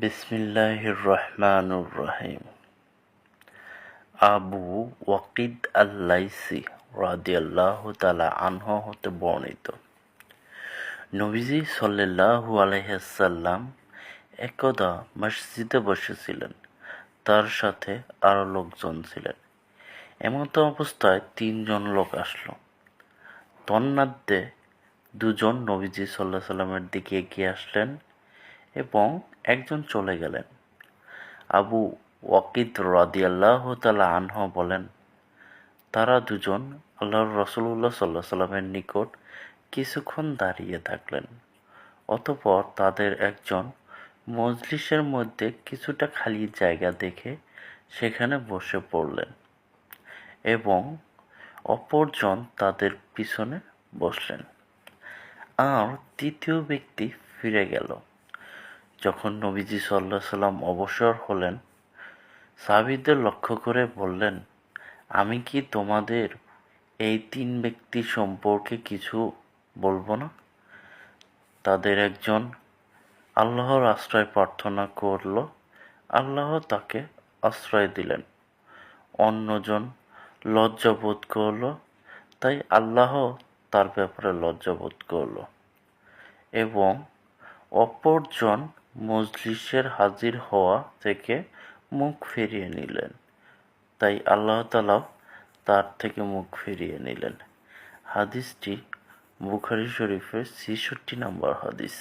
বিসমিল্লাহির রহমানির রহিম। আবু ওয়াকিদ আল-লাইসি রাদিয়াল্লাহু তাআলা আনহু হতে বর্ণিত, নবীজি সাল্লাল্লাহু আলাইহি ওয়াসাল্লাম একদা মসজিদে বসেছিলেন। তার সাথে আরো লোকজন ছিলেন। এমতো অবস্থায় 3 জন লোক আসলো। তন্মধ্যে 2 জন নবীজি সাল্লাল্লাহু আলাইহি ওয়াসাল্লামের দিকে এগিয়ে আসলেন এবং একজন চলে গেলেন। আবু ওয়াকিদ রাদিয়াল্লাহু তাআলা আনহু বলেন, তারা 2 জন আল্লাহর রাসূলুল্লাহ সাল্লাল্লাহু আলাইহি ওয়াসাল্লামের নিকট কিছুক্ষণ দাঁড়িয়ে থাকলেন। অতঃপর তাদের একজন মজলিসের মধ্যে কিছুটা খালি জায়গা দেখে সেখানে বসে পড়লেন এবং অপরজন তাদের পিছনে বসলেন। আর 3য় ব্যক্তি ফিরে গেল। যখন নবীজি সাল্লাল্লাহু আলাইহি ওয়াসাল্লাম অবসর হলেন, সাহাবীদের লক্ষ্য করে বললেন, আমি কি তোমাদের এই 3 ব্যক্তি সম্পর্কে কিছু বলবো না? তাদের একজন আল্লাহর আশ্রয় প্রার্থনা করল, আল্লাহ তাকে আশ্রয় দিলেন। অন্যজন লজ্জা বোধ করল, তাই আল্লাহ তার ব্যাপারে লজ্জা বোধ করল। এবং অপরজন মজলিসের হাজির হওয়া থেকে মুখ ফিরিয়ে নিলেন, তাই আল্লাহ তাআলাও তার থেকে মুখ ফিরিয়ে নিলেন। হাদিসটি বুখারী শরীফের ৬৬ নম্বর হাদিস।